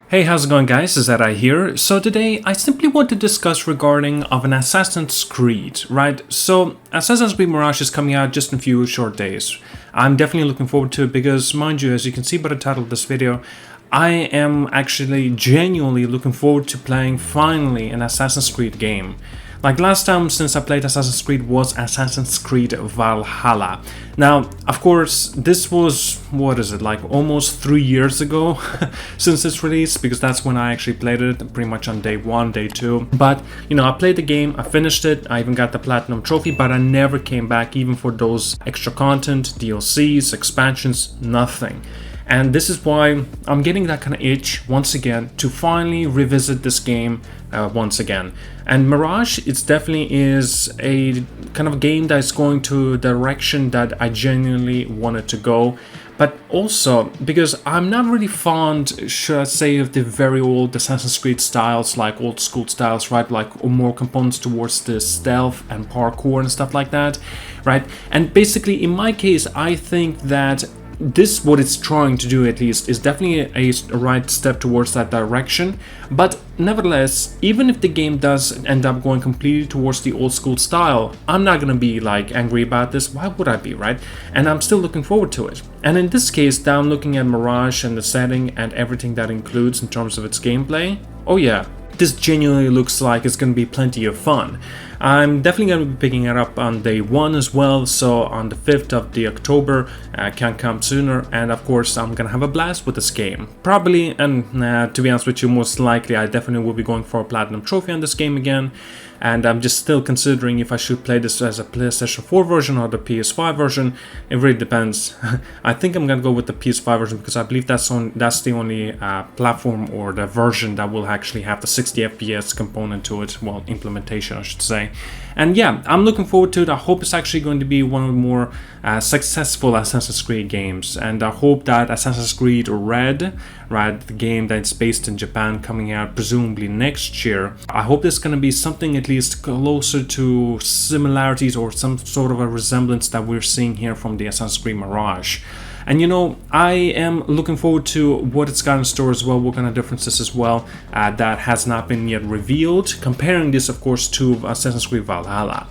Hey, how's it going, guys? ZDEyE here. So today I simply want to discuss regarding of an Assassin's Creed, right? So Assassin's Creed Mirage is coming out just in a few short days. I'm definitely looking forward to it because, mind you, as you can see by the title of this video, I am actually genuinely looking forward to playing finally an Assassin's Creed game. Like last time since I played Assassin's Creed was Assassin's Creed Valhalla. Now, of course, this was, like almost 3 years ago since its release, because that's when I actually played it, pretty much on day 1, day 2. But, I played the game, I finished it, I even got the Platinum Trophy, but I never came back even for those extra content, DLCs, expansions, nothing. And this is why I'm getting that kind of itch once again to finally revisit this game once again. And Mirage, it definitely is a kind of a game that is going to a direction that I genuinely wanted to go. But also, because I'm not really fond, should I say, of the very old Assassin's Creed styles, like old school styles, right? Like more components towards the stealth and parkour and stuff like that, right? And basically, in my case, I think that this, what it's trying to do at least, is definitely a right step towards that direction. But nevertheless, even if the game does end up going completely towards the old school style, I'm not gonna be like angry about this. Why would I be, right? And I'm still looking forward to it. And in this case, down looking at Mirage and the setting and everything that includes in terms of its gameplay, oh yeah, this genuinely looks like it's going to be plenty of fun. I'm definitely going to be picking it up on day 1 as well, so on the 5th of the October, can't come sooner, and of course I'm going to have a blast with this game. Probably, and to be honest with you, most likely I definitely will be going for a Platinum Trophy on this game again, and I'm just still considering if I should play this as a PlayStation 4 version or the PS5 version. It really depends. I think I'm going to go with the PS5 version because I believe that's the only platform or the version that will actually have the 60 FPS component to it, well, implementation I should say. And yeah, I'm looking forward to it. I hope it's actually going to be one of the more successful Assassin's Creed games, and I hope that Assassin's Creed Red, right, the game that's based in Japan, coming out presumably next year, I hope there's going to be something at least closer to similarities or some sort of a resemblance that we're seeing here from the Assassin's Creed Mirage. And I am looking forward to what it's got in store as well, what kind of differences as well that has not been yet revealed, comparing this of course to Assassin's Creed Valhalla.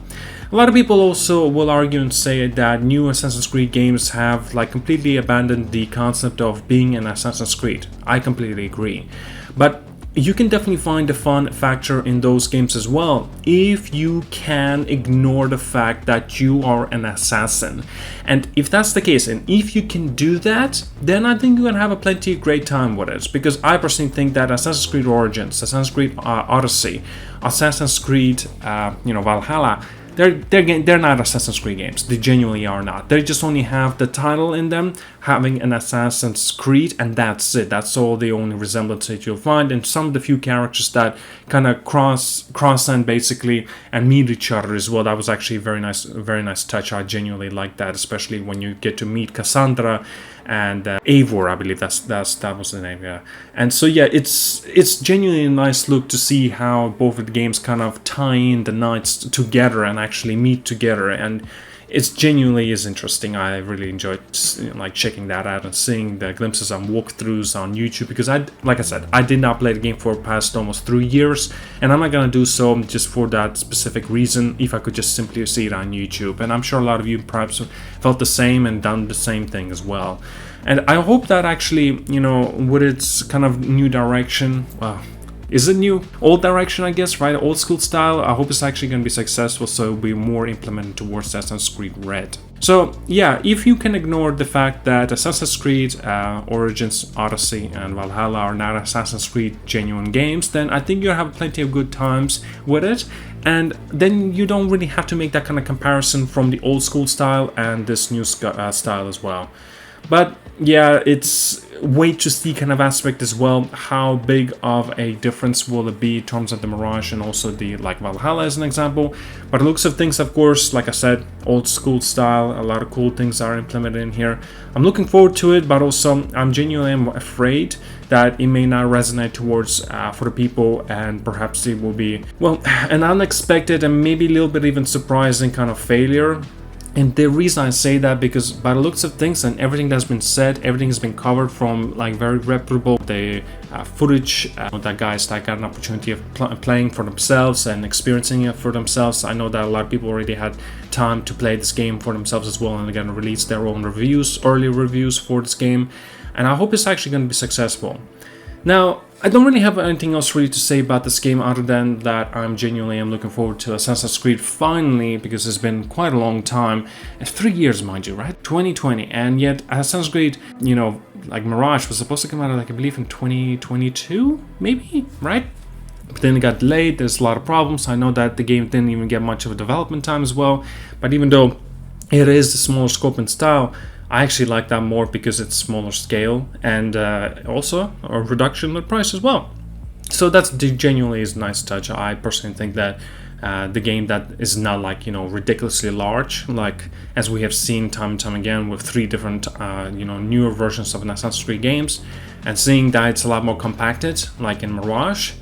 A lot of people also will argue and say that new Assassin's Creed games have like completely abandoned the concept of being an Assassin's Creed. I completely agree. But you can definitely find the fun factor in those games as well if you can ignore the fact that you are an assassin. And if that's the case, and if you can do that, then I think you're gonna have a plenty of great time with it. Because I personally think that Assassin's Creed Origins, Assassin's Creed Odyssey, Assassin's Creed Valhalla, they're not Assassin's Creed games. They genuinely are not. They just only have the title in them, having an Assassin's Creed, and that's it. That's all the only resemblance that you'll find. And some of the few characters that kind of cross-end basically and meet each other as well. That was actually a very nice touch. I genuinely like that, especially when you get to meet Cassandra and Eivor, I believe that was the name, yeah. And so yeah, it's genuinely a nice look to see how both of the games kind of tie in the knights together and actually meet together, and it genuinely is interesting. I really enjoyed like checking that out and seeing the glimpses and walkthroughs on YouTube, because like I said, I did not play the game for past almost 3 years, and I'm not gonna do so just for that specific reason if I could just simply see it on YouTube. And I'm sure a lot of you perhaps felt the same and done the same thing as well. And I hope that actually, with its kind of new direction, is it new? Old direction, I guess, right? Old school style. I hope it's actually going to be successful, so it'll be more implemented towards Assassin's Creed Red. So yeah, if you can ignore the fact that Assassin's Creed Origins, Odyssey, and Valhalla are not Assassin's Creed genuine games, then I think you'll have plenty of good times with it. And then you don't really have to make that kind of comparison from the old school style and this new style as well. But yeah, it's wait to see kind of aspect as well. How big of a difference will it be in terms of the Mirage and also the like Valhalla as an example? But the looks of things, of course, like I said, old school style, a lot of cool things are implemented in here. I'm looking forward to it, but also I'm genuinely afraid that it may not resonate towards for the people, and perhaps it will be, well, an unexpected and maybe a little bit even surprising kind of failure. And the reason I say that, because by the looks of things and everything that's been said, everything has been covered from like very reputable the footage that guys that got an opportunity of playing for themselves and experiencing it for themselves. I know that a lot of people already had time to play this game for themselves as well, and again release their own reviews, early reviews for this game, and I hope it's actually going to be successful. Now, I don't really have anything else really to say about this game other than that I'm genuinely looking forward to Assassin's Creed finally, because it's been quite a long time. 3 years, mind you, right? 2020, and yet Assassin's Creed, you know, like Mirage was supposed to come out, like I believe in 2022, maybe, right? But then it got delayed, there's a lot of problems. I know that the game didn't even get much of a development time as well, but even though it is a smaller scope and style, I actually like that more because it's smaller scale and also a reduction in the price as well. So that's genuinely is a nice touch. I personally think that the game that is not like, you know, ridiculously large, like as we have seen time and time again with 3 different you know, newer versions of an Assassin's Creed games, and seeing that it's a lot more compacted like in Mirage,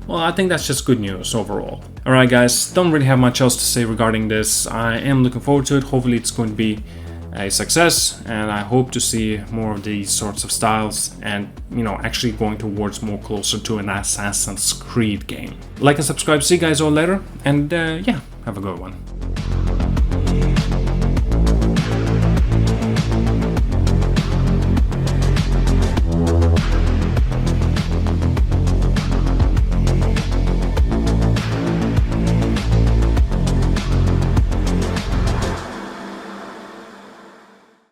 well, I think that's just good news overall. Alright guys, don't really have much else to say regarding this. I am looking forward to it. Hopefully it's going to be a success, and I hope to see more of these sorts of styles and, you know, actually going towards more closer to an Assassin's Creed game. Like and subscribe. See you guys all later, and yeah, have a good one.